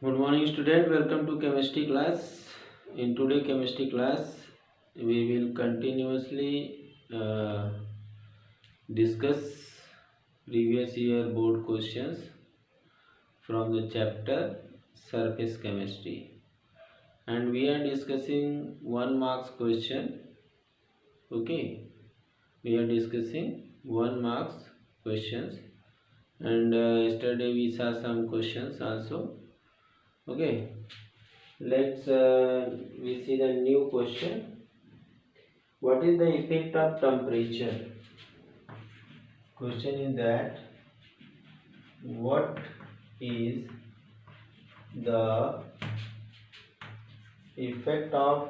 Good morning student, welcome to chemistry class. In today chemistry class we will continuously discuss previous year board questions from the chapter surface chemistry, and we are discussing 1 marks question. Okay, we are discussing 1 marks questions, and yesterday we saw some questions also. Okay, let's we see the new question. What is the effect of temperature? Question is that what is the effect of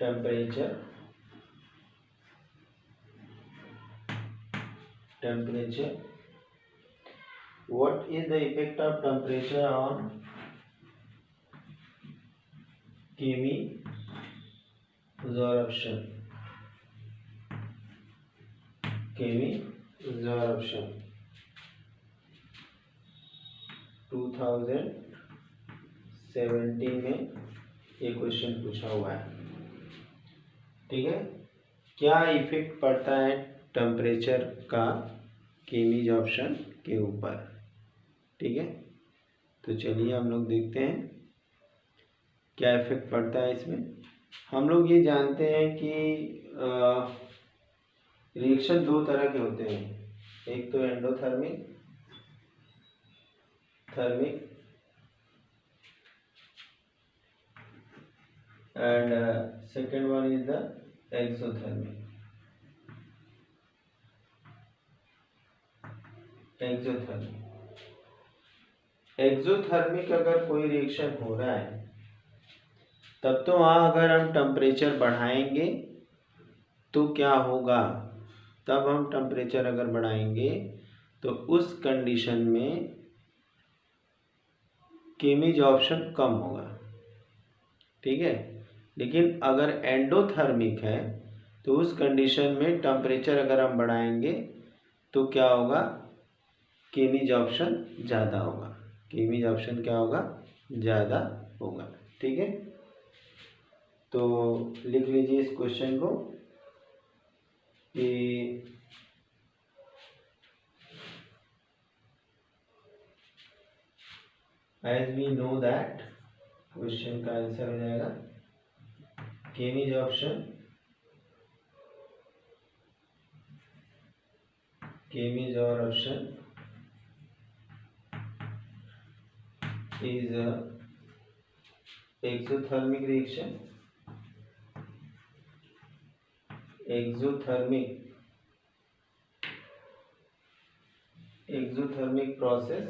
temperature what is the effect of temperature on chemisorption 2017 में ये question पूछा हुआ है। ठीक है, क्या effect पड़ता है टेम्परेचर का केमिसॉर्प्शन के ऊपर। ठीक है, तो चलिए हम लोग देखते हैं क्या इफेक्ट पड़ता है इसमें। हम लोग ये जानते हैं कि रिएक्शन दो तरह के होते हैं, एक तो endothermic and second one is the exothermic अगर कोई रिएक्शन हो रहा है तब तो वहाँ अगर हम टेम्परेचर बढ़ाएंगे तो क्या होगा, तब हम टेम्परेचर अगर बढ़ाएंगे तो उस कंडीशन में केमिसॉर्प्शन कम होगा। ठीक है, लेकिन अगर एंडोथर्मिक है तो उस कंडीशन में टेम्परेचर अगर हम बढ़ाएंगे तो क्या होगा, केमिसॉर्प्शन ज़्यादा होगा। केमिसॉर्प्शन क्या होगा, ज़्यादा होगा। ठीक है, तो लिख लीजिए इस क्वेश्चन को कि as we know that, question का आंसर हो जाएगा chemisorption is a exothermic reaction, exothermic process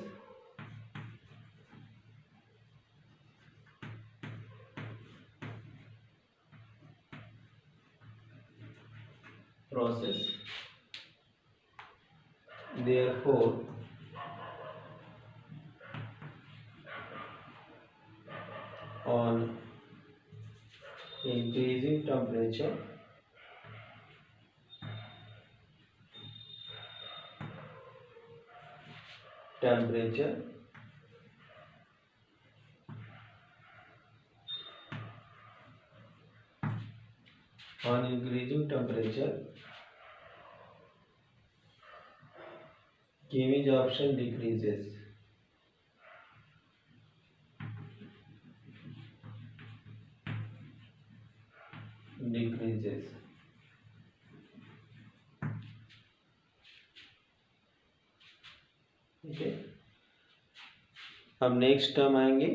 therefore on increasing temperature chemisoption decreases। Okay, अब नेक्स्ट टर्म आएंगे।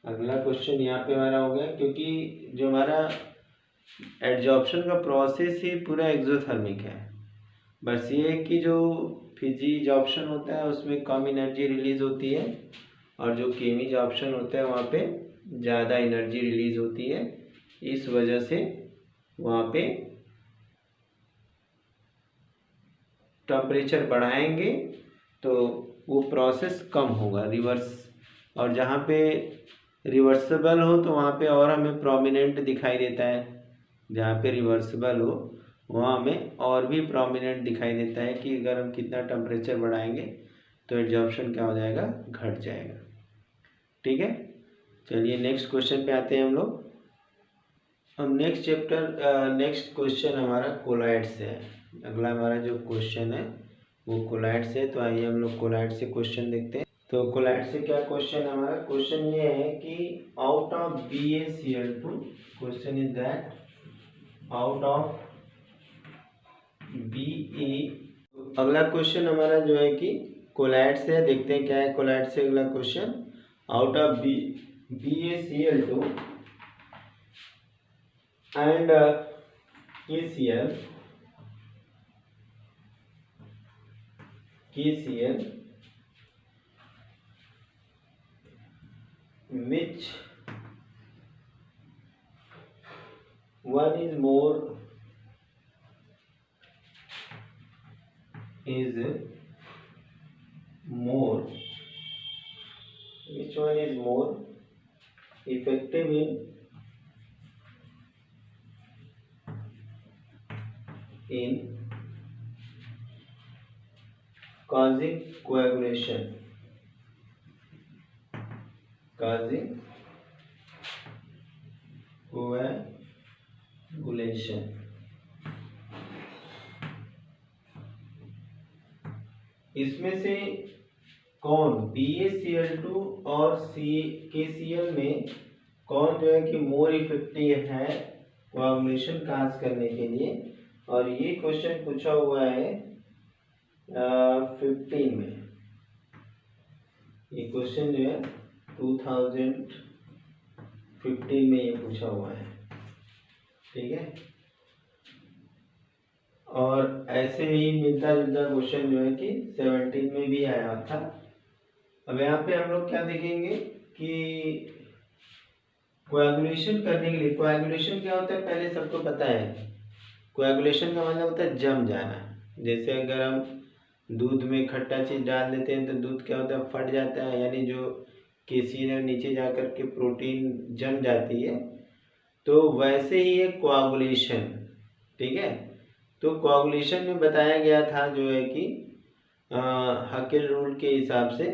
अगला क्वेश्चन यहाँ पे हमारा हो गया, क्योंकि जो हमारा एडजॉर्प्शन का प्रोसेस ही पूरा एक्सोथर्मिक है। बस ये है कि जो फिजिजॉर्प्शन होता है उसमें कम एनर्जी रिलीज होती है, और जो केमिसॉर्प्शन होता है वहाँ पे ज़्यादा एनर्जी रिलीज होती है। इस वजह से वहाँ पे टेम्परेचर बढ़ाएंगे तो वो प्रोसेस कम होगा, रिवर्स। और जहाँ पे रिवर्सिबल हो तो वहाँ पे और हमें प्रोमिनेंट दिखाई देता है। जहाँ पे रिवर्सिबल हो वहाँ हमें और भी प्रोमिनेंट दिखाई देता है कि अगर हम कितना टेम्परेचर बढ़ाएंगे तो एड्जॉर्प्शन क्या हो जाएगा, घट जाएगा। ठीक है, चलिए नेक्स्ट क्वेश्चन पे आते हैं हम लोग। अब नेक्स्ट क्वेश्चन हमारा कोलाइड से है। अगला हमारा जो क्वेश्चन है वो कोलाइड से है। तो आइए हम लोग कोलाइड से क्वेश्चन देखते हैं। तो कोलाइड से क्या क्वेश्चन है हमारा, क्वेश्चन ये है कि out of BaCl2, question is that out of Ba। अगला क्वेश्चन हमारा जो है कि कोलाइड से है, देखते हैं क्या है कोलाइड से अगला question. Out of BaCl2 and KCl which one is more effective in causing coagulation, इसमें से कौन BaCl2 और KCl में कौन जो है कि मोर इफेक्टिव है कोआगुलेशन काज करने के लिए। और ये क्वेश्चन पूछा हुआ है 15 में। ये क्वेश्चन जो है 2015 में ये पूछा हुआ है। ठीक है, और ऐसे ही मिलता जुलता क्वेश्चन जो है कि 17 में भी आया था। अब यहाँ पे हम लोग क्या देखेंगे कि कोएगुलेशन करने के लिए, कोएगुलेशन क्या होता है पहले सबको पता है। कोएगुलेशन का मतलब होता है जम जाना। जैसे अगर हम दूध में खट्टा चीज़ डाल देते हैं तो दूध क्या होता है, फट जाता है, यानी जो KCl नीचे जा कर के प्रोटीन जम जाती है। तो वैसे ही है कोएगुलेशन। ठीक है, तो कोएगुलेशन में बताया गया था जो है कि हकेल रूल के हिसाब से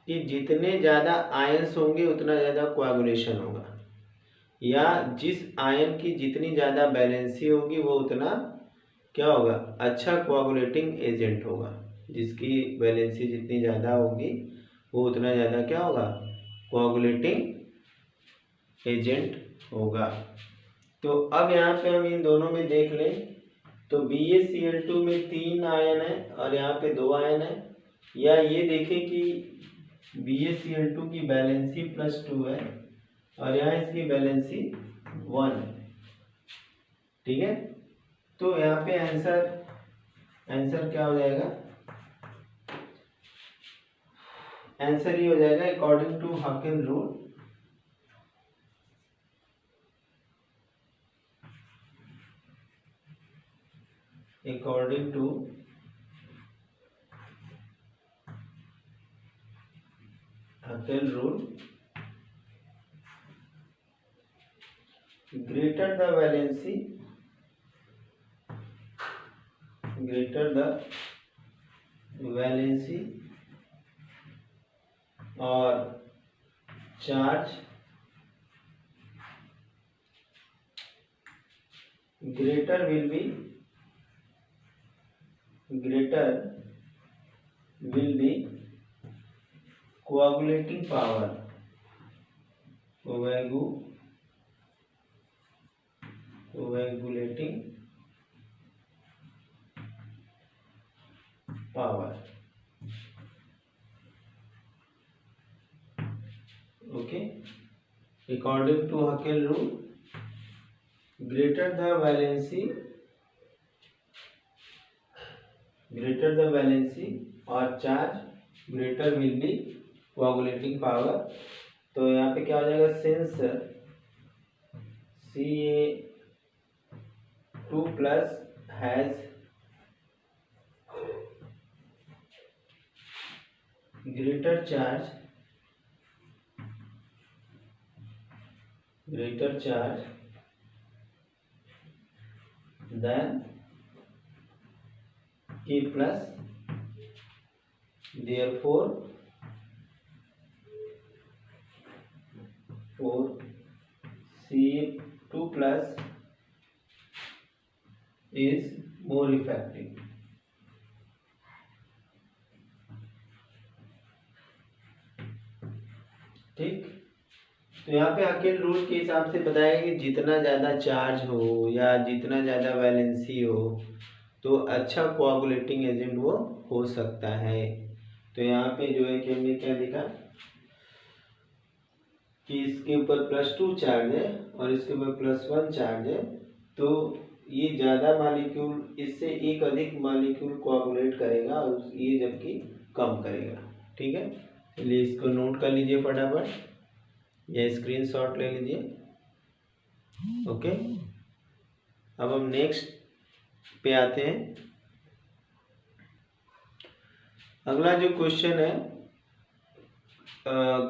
कि जितने ज़्यादा आयंस होंगे उतना ज़्यादा कोएगुलेशन होगा, या जिस आयन की जितनी ज़्यादा बैलेंसी होगी वो उतना क्या होगा, अच्छा कोएगुलेटिंग एजेंट होगा। जिसकी बैलेंसी जितनी ज़्यादा होगी वो उतना ज़्यादा क्या होगा, कोएगुलेटिंग एजेंट होगा। तो अब यहाँ पे हम इन दोनों में देख लें तो BaCl2 में 3 आयन है और यहाँ पे 2 आयन है। या ये देखें कि BaCl2 की बैलेंसी +2 है और यहाँ इसकी बैलेंसी 1 है। ठीक है, तो यहाँ पे आंसर क्या हो जाएगा, आंसर ये हो जाएगा according to Hückel rule. According to Hackel rule, greater the valency or charge, greater will be coagulating power, coagulating power। Okay, according to Hackel rule, greater the valency or charge, greater will be coagulating power। तो यहाँ पे क्या हो जाएगा, since Ca2+ has greater charge than K+, therefore C2 plus is more effective. ठीक, तो यहाँ पे अकेल रूल के हिसाब से बताया कि जितना ज़्यादा चार्ज हो या जितना ज़्यादा वैलेंसी हो तो अच्छा कोआगुलेटिंग एजेंट वो हो सकता है। तो यहाँ पे जो है कि हमने क्या लिखा कि इसके ऊपर +2 चार्ज है और इसके ऊपर +1 चार्ज है, तो ये ज़्यादा मालिक्यूल इससे एक अधिक मालिक्यूल कोआगुलेट करेगा और ये जबकि कम करेगा। ठीक है, चलिए इसको नोट कर लीजिए फटाफट या स्क्रीनशॉट ले लीजिए। ओके, अब हम नेक्स्ट पे आते हैं। अगला जो क्वेश्चन है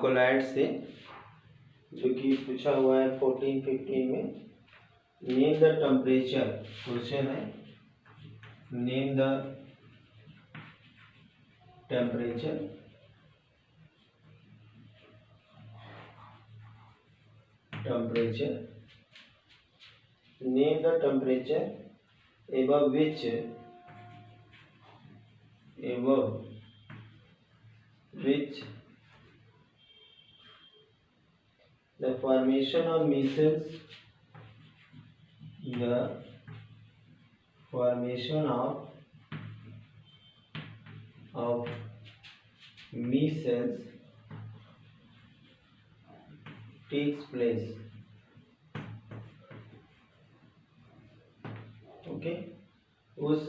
कोलाइड से, जो कि पूछा हुआ है 14-15 में। नेम द टेम्परेचर, क्वेश्चन है name the temperature name the temperature above which the formation of micelles takes place। Okay, उस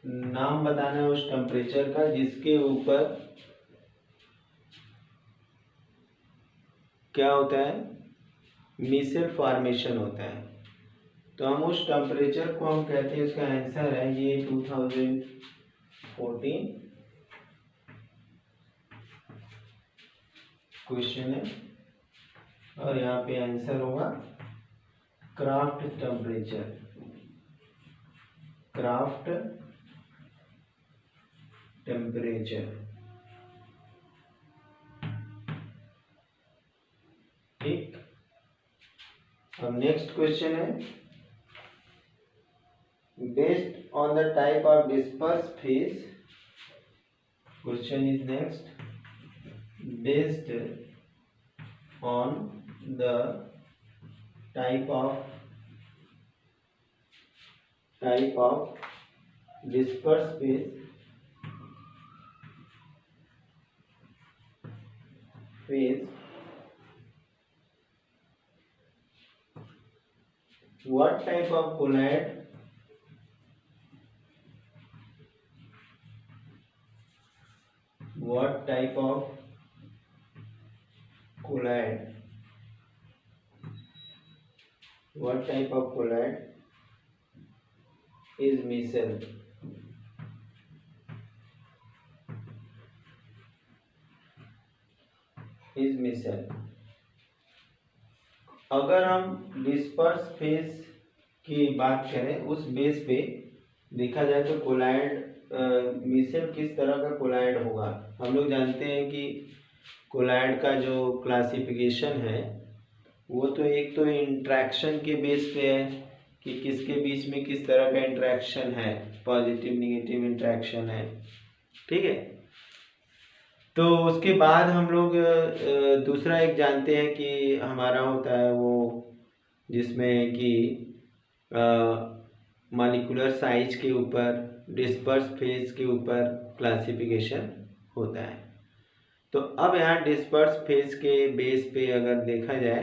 नाम बताना है उस टेम्परेचर का जिसके ऊपर क्या होता है, मिसेल फॉर्मेशन होता है। तो हम उस टेम्परेचर को हम कहते हैं, उसका आंसर है ये 2014 क्वेश्चन है और यहाँ पे आंसर होगा क्राफ्ट टेम्परेचर। ठीक, अब नेक्स्ट क्वेश्चन है based on the type of disperse phase. Question is next, based on the type of disperse phase what type of colloid is micelle? अगर हम डिस्पर्स फेज की बात करें उस बेस पे देखा जाए तो कोलाइड मिसेल किस तरह का कोलाइड होगा। हम लोग जानते हैं कि कोलाइड का जो क्लासिफिकेशन है वो तो एक तो इंट्रैक्शन के बेस पे है कि किसके बीच में किस तरह का इंट्रैक्शन है, पॉजिटिव निगेटिव इंट्रैक्शन है। ठीक है, तो उसके बाद हम लोग दूसरा एक जानते हैं कि हमारा होता है वो जिसमें कि मॉलिक्यूलर साइज के ऊपर डिस्पर्स फेज के ऊपर क्लासिफिकेशन होता है। तो अब यहाँ डिस्पर्स फेज के बेस पे अगर देखा जाए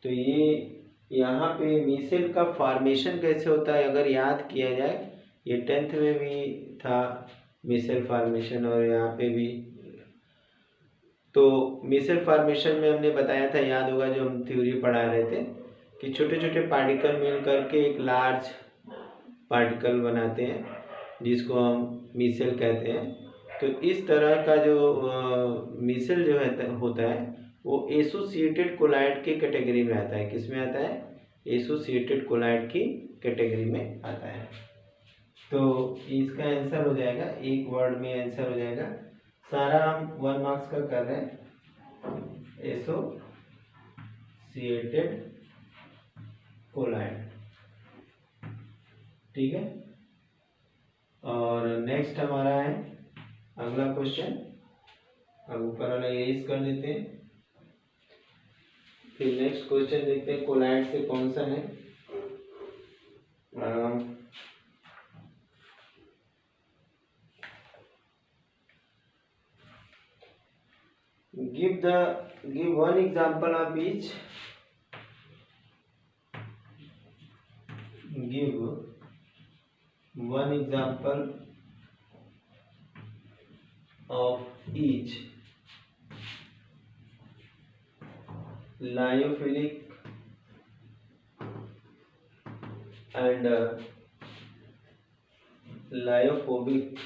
तो ये यहाँ पे मिसेल का फॉर्मेशन कैसे होता है अगर याद किया जाए, ये 10th में भी था मिसेल फॉर्मेशन और यहाँ पे भी। तो मिसेल फॉर्मेशन में हमने बताया था, याद होगा जो हम थ्योरी पढ़ा रहे थे, कि छोटे छोटे पार्टिकल मिल करके एक लार्ज पार्टिकल बनाते हैं जिसको हम मिसेल कहते हैं। तो इस तरह का जो मिसेल जो है होता है वो एसोसिएटेड कोलाइड के कैटेगरी में आता है। किस में आता है? एसोसिएटेड कोलाइड की कैटेगरी में आता है। तो इसका आंसर हो जाएगा, एक वर्ड में आंसर हो जाएगा सारा हम 1 मार्क्स का कर रहे हैं, एसोसिएटेड कोलाइड, ठीक है। और नेक्स्ट हमारा है अगला क्वेश्चन, अब ऊपर वाला यही कर देते हैं। फिर नेक्स्ट क्वेश्चन देखते हैं कोलाइड से कौन सा है। give one example of each. Give one example of each lyophilic and lyophobic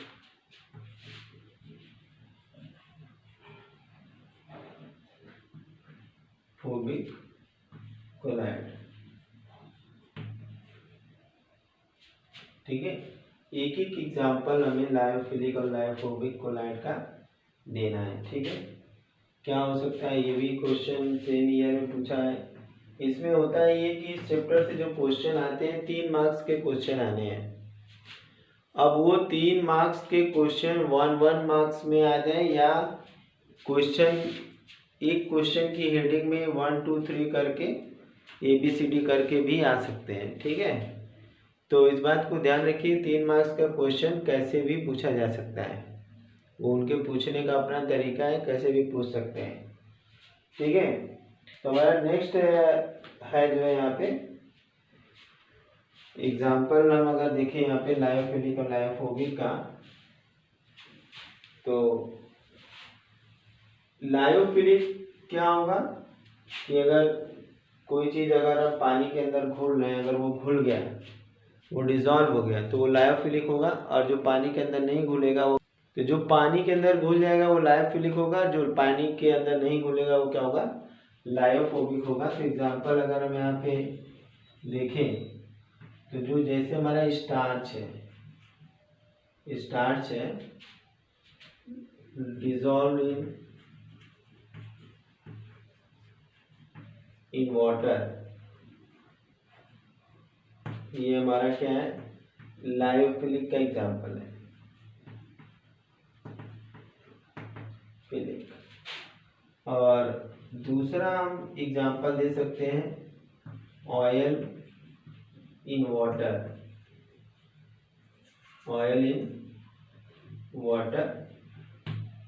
colloid, ठीक है। एक एक एग्जाम्पल हमें लायोफिलिक और लायोफोबिक कोलाइड का देना है, ठीक है। क्या हो सकता है, ये भी क्वेश्चन सेम ईयर में पूछा है। इसमें होता है ये कि इस चैप्टर से जो क्वेश्चन आते हैं 3 मार्क्स के क्वेश्चन आने हैं। अब वो 3 मार्क्स के क्वेश्चन 1 मार्क्स में आ जाए या क्वेश्चन एक क्वेश्चन की हेडिंग में 1 2 3 करके ABCD करके भी आ सकते हैं, ठीक है। तो इस बात को ध्यान रखिए, 3 मार्क्स का क्वेश्चन कैसे भी पूछा जा सकता है, वो उनके पूछने का अपना तरीका है, कैसे भी पूछ सकते हैं, ठीक है। तो हमारा नेक्स्ट है जो है यहाँ पे एग्जाम्पल हम अगर देखें यहाँ पे लायोफिलिक और लायोफोबिक का, तो लायोफिलिक क्या होगा कि अगर कोई चीज़ अगर हम पानी के अंदर घुल रहे हैं, अगर वो घुल गया, वो डिजॉल्व हो गया, तो वो लायोफिलिक होगा। और जो पानी के अंदर नहीं घुलेगा वो, तो जो पानी के अंदर घुल जाएगा वो लायोफिलिक होगा, जो पानी के अंदर नहीं घुलेगा वो क्या होगा, लायोफोबिक होगा। तो एग्जाम्पल अगर हम यहाँ पे देखें तो जो जैसे हमारा स्टार्च है डिजॉल्व इन वाटर, ये हमारा क्या है, लायोफिलिक का एग्जाम्पल है, फिलिक। और दूसरा हम एग्जाम्पल दे सकते हैं oil in water, oil in water.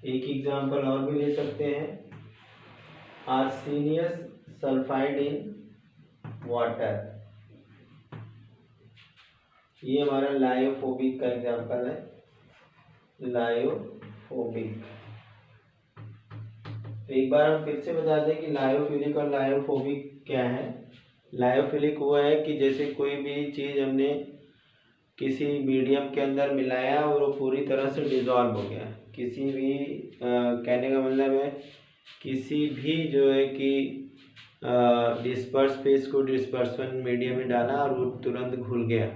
एक एग्जाम्पल और भी ले सकते हैं आर्सेनियस सल्फाइड इन वाटर, ये हमारा लायोफोबिक का एग्जाम्पल है, लायोफोबिक। तो एक बार हम फिर से बता दें कि लायोफिलिक और लायोफोबिक क्या है। लायोफिलिक वो है कि जैसे कोई भी चीज़ हमने किसी मीडियम के अंदर मिलाया और वो पूरी तरह से डिजॉल्व हो गया, किसी भी कहने का मतलब है किसी भी जो है कि डिस्पर्स फेस को डिस्पर्सन मीडियम में डाला और वो तुरंत घुल गया,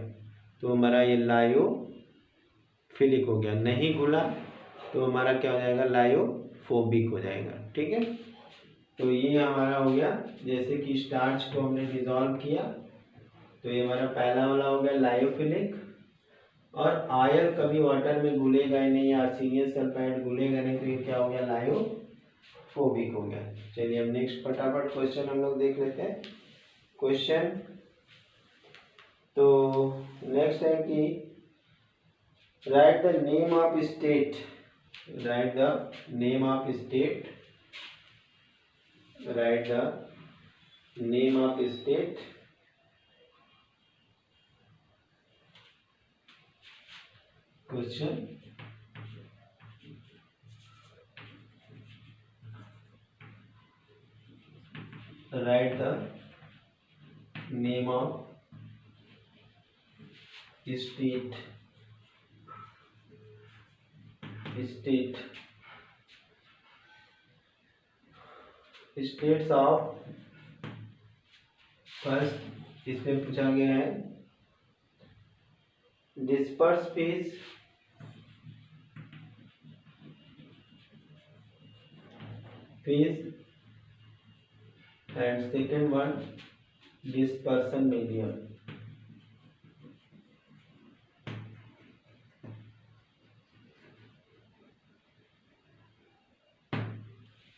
तो हमारा ये लायोफिलिक हो गया। नहीं घुला तो हमारा क्या हो जाएगा, लायोफोबिक हो जाएगा, ठीक है। तो ये हमारा हो गया, जैसे कि स्टार्च को हमने डिजॉल्व किया, तो ये हमारा पहला वाला हो गया लायोफिलिक। और आयल कभी वाटर में घुलेगा ही नहीं, आर्सेनियस सल्फाइड घुलेगा नहीं, तो ये क्या हो गया, लायोफोबिक हो गया। चलिए अब नेक्स्ट फटाफट क्वेश्चन हम लोग देख लेते हैं। क्वेश्चन तो नेक्स्ट है कि right the name of state, right the name of state, right the name of state question right the name of state, states of, first इसमें पूछा गया है disperse phase, phase and second one dispersion medium.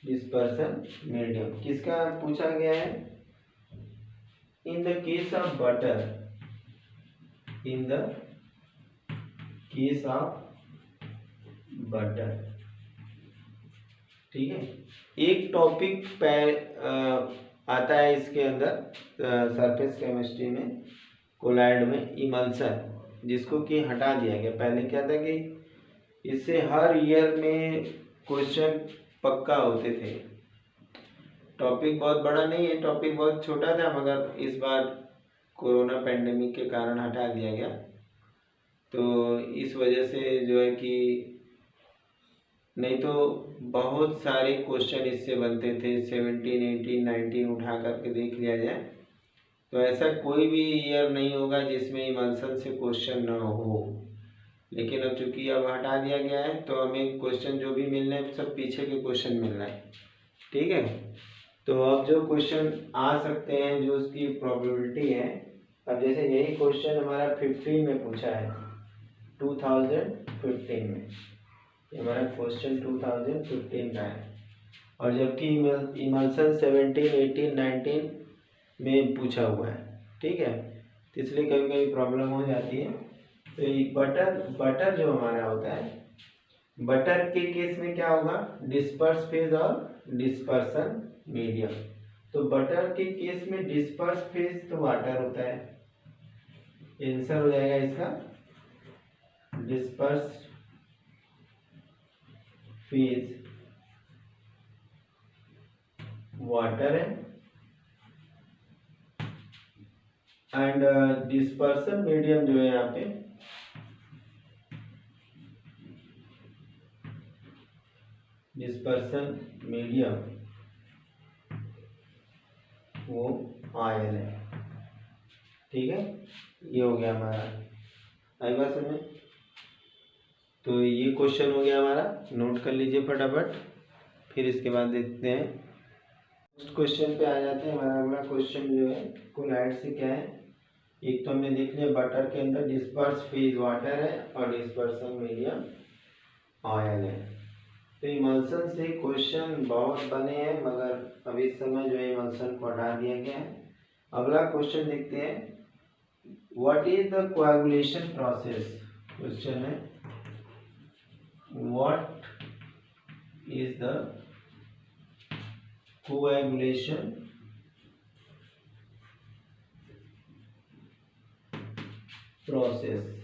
Dispersion medium किसका पूछा गया है? In the case of butter, in the case of butter, ठीक है। एक टॉपिक आता है इसके अंदर सरफेस केमिस्ट्री में, कोलाइड में, इमल्सन, जिसको कि हटा दिया गया। पहले क्या था कि इससे हर ईयर में क्वेश्चन पक्का होते थे। टॉपिक बहुत बड़ा नहीं है, टॉपिक बहुत छोटा था, मगर इस बार कोरोना पेंडेमिक के कारण हटा दिया गया। तो इस वजह से जो है कि नहीं तो बहुत सारे क्वेश्चन इससे बनते थे। 17, 18, 19 उठा करके देख लिया जाए तो ऐसा कोई भी ईयर नहीं होगा जिसमें इमल्सन से क्वेश्चन ना हो। लेकिन अब चूंकि अब हटा दिया गया है तो हमें क्वेश्चन जो भी मिल रहे हैं सब पीछे के क्वेश्चन मिल रहे हैं, ठीक है। तो अब जो क्वेश्चन आ सकते हैं, जो उसकी प्रोबेबिलिटी है, अब जैसे यही क्वेश्चन हमारा 15 में पूछा है, 2015 में, हमारा क्वेश्चन 2015 का है। और जबकि इमल्सन 17, 18, 19 में पूछा हुआ है, ठीक है। तो इसलिए कभी कभी प्रॉब्लम हो जाती है। तो ये बटर जो हमारा होता है, बटर के केस में क्या होगा? डिस्पर्स फेज और डिस्पर्सन मीडियम। तो बटर के केस में डिस्पर्स फेज तो वाटर होता है, आंसर हो जाएगा इसका डिस्पर्स फेज वाटर है, एंड डिस्पर्सन मीडियम जो है यहाँ पे डिस्पर्सन मीडियम वो आयल है, ठीक है। ये हो गया हमारा, आई बात समझ। तो ये क्वेश्चन हो गया हमारा, नोट कर लीजिए फटाफट। फिर इसके बाद देखते हैं नेक्स्ट क्वेश्चन पे आ जाते हैं। हमारा अगला क्वेश्चन जो है कोलाइड से क्या है। एक तो हमने देख लिया बटर के अंदर डिस्पर्स फेज वाटर है और डिस्पर्सन मीडियम ऑयल है। तो इमल्सन से क्वेश्चन बहुत बने हैं, मगर अभी इस समय जो है इमल्सन को हटा दिया गया है। अगला क्वेश्चन देखते हैं, what is the coagulation process. Question है what is the coagulation process.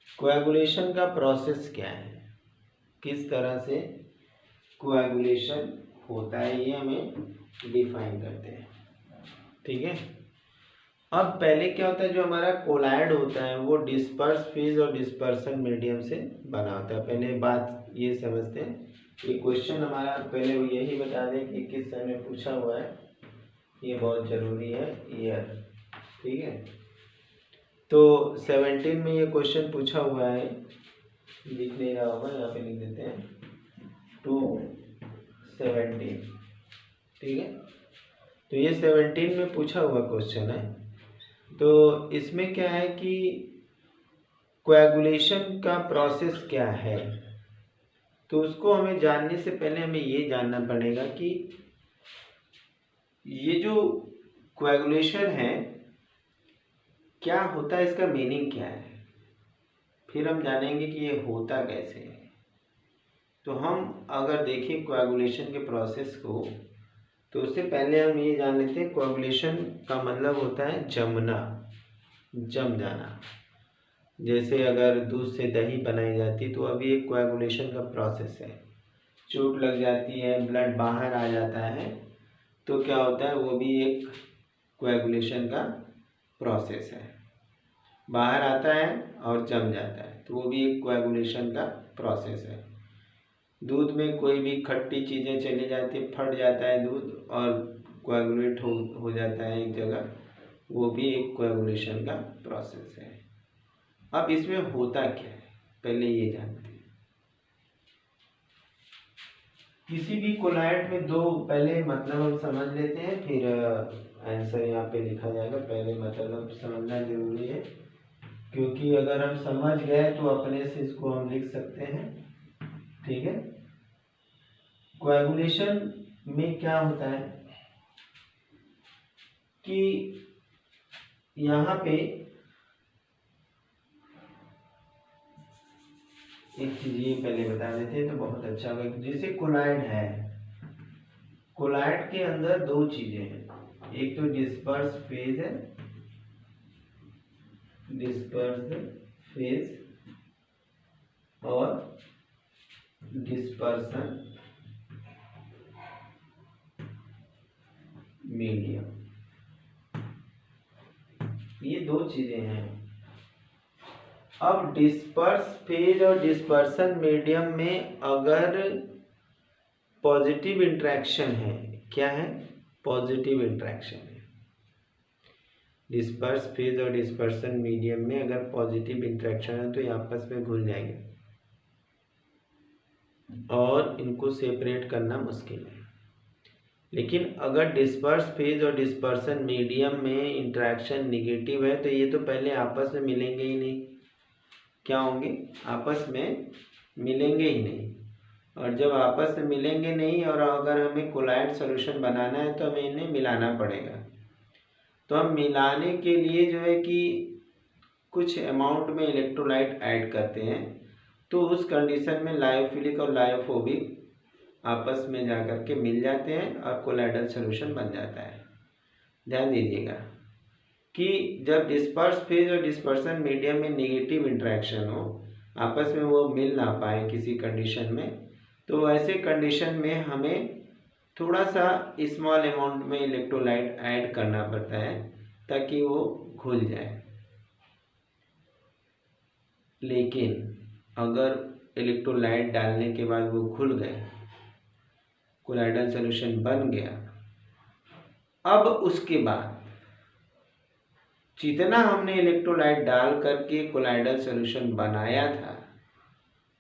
Coagulation का प्रोसेस क्या है, किस तरह से कोएगुलेशन होता है, ये हमें डिफाइन करते हैं, ठीक है। अब पहले क्या होता है, जो हमारा कोलाइड होता है वो डिस्पर्स फेज और डिस्पर्सन मीडियम से बना होता है। पहले बात ये समझते हैं, ये क्वेश्चन हमारा पहले यही बता दें कि किस समय पूछा हुआ है, ये बहुत जरूरी है ईयर, ठीक है। तो 17 में ये क्वेश्चन पूछा हुआ है, लिख नहीं रहा होगा, यहाँ पे लिख देते हैं 217, ठीक है। तो ये 17 में पूछा हुआ क्वेश्चन है। तो इसमें क्या है कि कोएगुलेशन का प्रोसेस क्या है, तो उसको हमें जानने से पहले हमें ये जानना पड़ेगा कि ये जो कोएगुलेशन है क्या होता है, इसका मीनिंग क्या है, फिर हम जानेंगे कि ये होता कैसे है। तो हम अगर देखें कोएगुलेशन के प्रोसेस को, तो उससे पहले हम ये जान लेते हैं कोएगुलेशन का मतलब होता है जमना, जम जाना। जैसे अगर दूध से दही बनाई जाती तो अभी एक कोएगुलेशन का प्रोसेस है। चोट लग जाती है, ब्लड बाहर आ जाता है, तो क्या होता है, वो भी एक कोएगुलेशन का प्रोसेस है। बाहर आता है और जम जाता है, तो वो भी एक कोएगुलेशन का प्रोसेस है। दूध में कोई भी खट्टी चीज़ें चली जाती है, फट जाता है दूध और कोएगुलेट हो जाता है एक जगह, वो भी एक कोएगुलेशन का प्रोसेस है। अब इसमें होता क्या है, पहले ये जानते हैं। किसी भी कोलॉइड में दो, पहले मतलब हम समझ लेते हैं, फिर आंसर यहाँ पे लिखा जाएगा। पहले मतलब समझना जरूरी है, क्योंकि अगर हम समझ गए तो अपने से इसको हम लिख सकते हैं। ठीक है। कोएगुलेशन में क्या होता है कि यहाँ पे एक चीज ये पहले बता देते हैं तो बहुत अच्छा होगा। जैसे कोलॉइड है, कोलॉइड के अंदर दो चीजें हैं, एक तो डिस्पर्स फेज है, डिस्पर्स फेज, और डिस्पर्सन मीडियम। ये दो चीजें हैं। अब डिस्पर्स फेज और डिस्पर्सन मीडियम में अगर पॉजिटिव इंटरेक्शन है, क्या है? पॉजिटिव इंटरेक्शन है। डिस्पर्स फेज और डिस्पर्सन मीडियम में अगर पॉजिटिव इंटरेक्शन है तो ये आपस में घुल जाएंगे और इनको सेपरेट करना मुश्किल है। लेकिन अगर डिस्पर्स फेज और डिस्पर्सन मीडियम में इंटरेक्शन निगेटिव है तो ये तो पहले आपस में मिलेंगे ही नहीं। क्या होंगे? आपस में मिलेंगे ही नहीं। और जब आपस में मिलेंगे नहीं और अगर हमें कोलॉइड सॉल्यूशन बनाना है तो हमें इन्हें मिलाना पड़ेगा। तो हम मिलाने के लिए जो है कि कुछ अमाउंट में इलेक्ट्रोलाइट ऐड करते हैं, तो उस कंडीशन में लायोफिलिक और लायोफोबिक आपस में जाकर के मिल जाते हैं और कोलॉइडल सॉल्यूशन बन जाता है। ध्यान दीजिएगा कि जब डिस्पर्स फेज और डिस्पर्सन मीडियम में नेगेटिव इंटरेक्शन हो, आपस में वो मिल ना पाए किसी कंडीशन में, तो ऐसे कंडीशन में हमें थोड़ा सा स्मॉल अमाउंट में इलेक्ट्रोलाइट ऐड करना पड़ता है ताकि वो घुल जाए। लेकिन अगर इलेक्ट्रोलाइट डालने के बाद वो घुल गए, कोलॉइडल सॉल्यूशन बन गया, अब उसके बाद जितना हमने इलेक्ट्रोलाइट डाल करके कोलॉइडल सॉल्यूशन बनाया था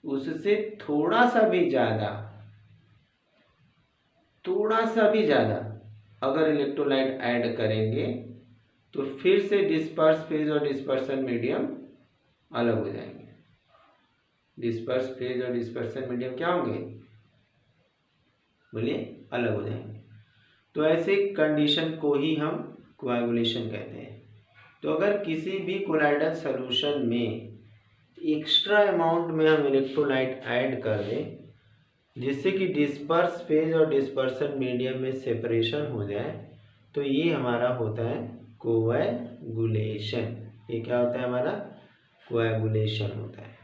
उससे थोड़ा सा भी ज़्यादा अगर इलेक्ट्रोलाइट ऐड करेंगे तो फिर से डिस्पर्स फेज और डिस्पर्सन मीडियम अलग हो जाएंगे। डिस्पर्स फेज और डिस्पर्सन मीडियम क्या होंगे? बोलिए, अलग हो जाएंगे। तो ऐसे कंडीशन को ही हम कोएगुलेशन कहते हैं। तो अगर किसी भी कोलॉइडल सॉल्यूशन में एक्स्ट्रा अमाउंट में हम इलेक्ट्रोलाइट ऐड कर दें जिससे कि डिस्पर्स फेज और डिस्पर्सन मीडियम में सेपरेशन हो जाए, तो ये हमारा होता है कोएगुलेशन। ये क्या होता है? हमारा कोएगुलेशन होता है।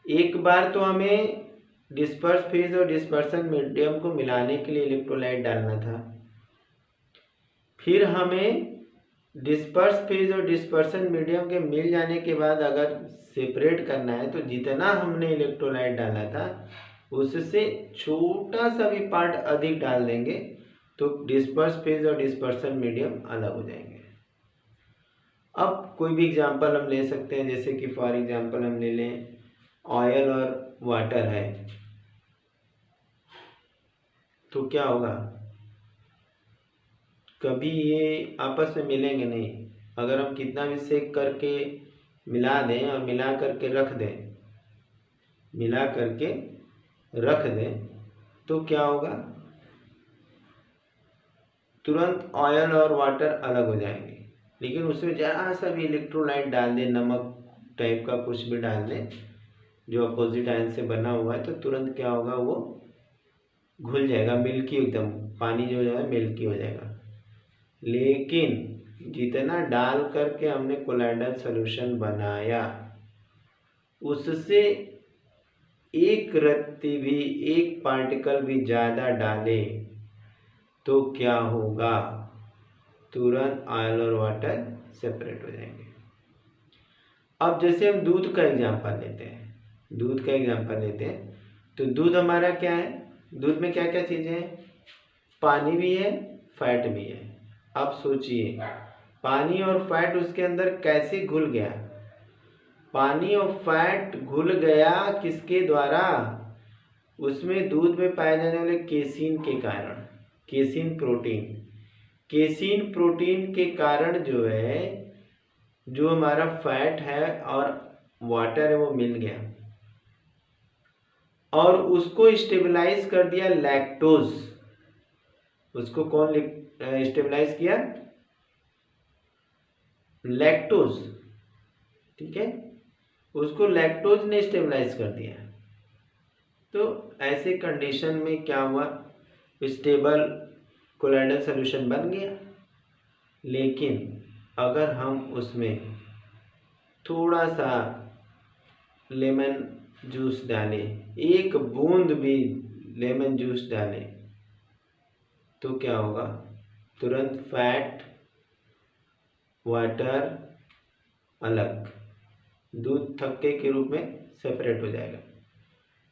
एक बार तो हमें डिस्पर्स फेज और डिस्पर्सन मीडियम को मिलाने के लिए इलेक्ट्रोलाइट डालना था, फिर हमें डिस्पर्स फेज और डिस्पर्सन मीडियम के मिल जाने के बाद अगर सेपरेट करना है तो जितना हमने इलेक्ट्रोलाइट डाला था उससे छोटा सा भी पार्ट अधिक डाल देंगे तो डिस्पर्स फेज और डिस्पर्सन मीडियम अलग हो जाएंगे। अब कोई भी एग्जांपल हम ले सकते हैं, जैसे कि फॉर एग्जांपल हम ले लें ऑयल और वाटर है, तो क्या होगा? कभी ये आपस में मिलेंगे नहीं। अगर हम कितना भी सेक करके मिला दें और मिला करके रख दें तो क्या होगा? तुरंत ऑयल और वाटर अलग हो जाएंगे। लेकिन उसमें जरा सा भी इलेक्ट्रोलाइट डाल दें, नमक टाइप का कुछ भी डाल दें जो अपोजिट आयन से बना हुआ है, तो तुरंत क्या होगा? वो घुल जाएगा, मिल्की, एकदम पानी जो है मिल्की हो जाएगा। लेकिन जितना डाल करके हमने कोलॉइडल सॉल्यूशन बनाया उससे एक रत्ती भी, एक पार्टिकल भी ज़्यादा डाले तो क्या होगा? तुरंत ऑयल और वाटर सेपरेट हो जाएंगे। अब जैसे हम दूध का एग्जांपल लेते हैं, तो दूध हमारा क्या है? दूध में क्या क्या चीज़ें हैं? पानी भी है, फैट भी है। अब सोचिए, पानी और फैट उसके अंदर कैसे घुल गया? पानी और फैट घुल गया किसके द्वारा? उसमें दूध में पाए जाने वाले केसीन के कारण, केसीन प्रोटीन के कारण जो है, जो हमारा फैट है और वाटर है वो मिल गया और उसको स्टेबलाइज कर दिया लैक्टोज। उसको कौन स्टेबलाइज किया? लैक्टोज। ठीक है, उसको लैक्टोज ने स्टेबलाइज कर दिया। तो ऐसे कंडीशन में क्या हुआ, स्टेबल कोलाइडल सॉल्यूशन बन गया। लेकिन अगर हम उसमें थोड़ा सा लेमन जूस डालें, एक बूंद भी लेमन जूस डालें, तो क्या होगा, तुरंत फैट वाटर अलग, दूध थक्के के रूप में सेपरेट हो जाएगा।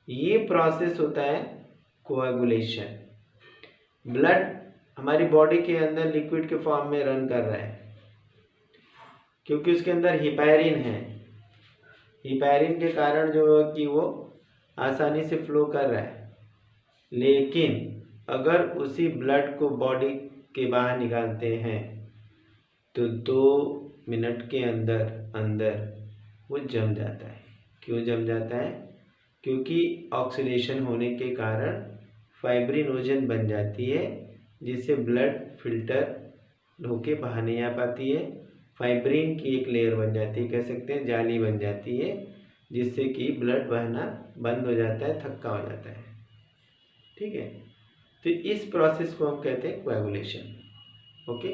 ये प्रोसेस होता है कोएगुलेशन। ब्लड हमारी बॉडी के अंदर लिक्विड के फॉर्म में रन कर रहा है क्योंकि उसके अंदर हिपैरिन है। हिपैरिन के कारण जो है कि वो आसानी से फ्लो कर रहा है। लेकिन अगर उसी ब्लड को बॉडी के बाहर निकालते हैं तो 2 मिनट के अंदर वो जम जाता है। क्यों जम जाता है? क्योंकि ऑक्सीडेशन होने के कारण फाइब्रिनोजन बन जाती है, जिससे ब्लड फिल्टर होके बाहर नहीं आ पाती है। फाइब्रिन की एक लेयर बन जाती है, कह सकते हैं जाली बन जाती है, जिससे कि ब्लड बहना बंद हो जाता है, थक्का हो जाता है। ठीक है, तो इस प्रोसेस को हम कहते हैं कोएगुलेशन। ओके,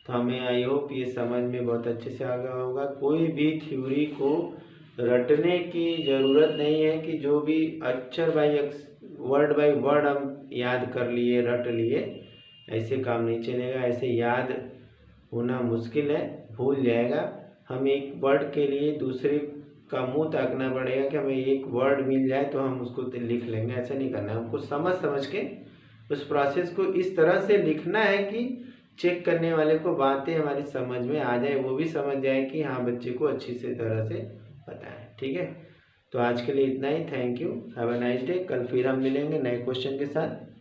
तो हमें आई होप ये समझ में बहुत अच्छे से आ गया होगा। कोई भी थ्योरी को रटने की ज़रूरत नहीं है कि जो भी अक्षर वर्ड बाय वर्ड हम याद कर लिए, रट लिए, ऐसे काम नहीं चलेगा। ऐसे याद होना मुश्किल है, भूल जाएगा। हम एक वर्ड के लिए दूसरे का मुंह ताकना पड़ेगा कि हमें एक वर्ड मिल जाए तो हम उसको लिख लेंगे। ऐसा नहीं करना है, हमको समझ के उस प्रोसेस को इस तरह से लिखना है कि चेक करने वाले को बातें हमारी समझ में आ जाए, वो भी समझ जाए कि हाँ बच्चे को अच्छी से तरह से पता है। ठीक है, तो आज के लिए इतना ही। Thank you, have a nice day. कल फिर हम मिलेंगे नए क्वेश्चन के साथ।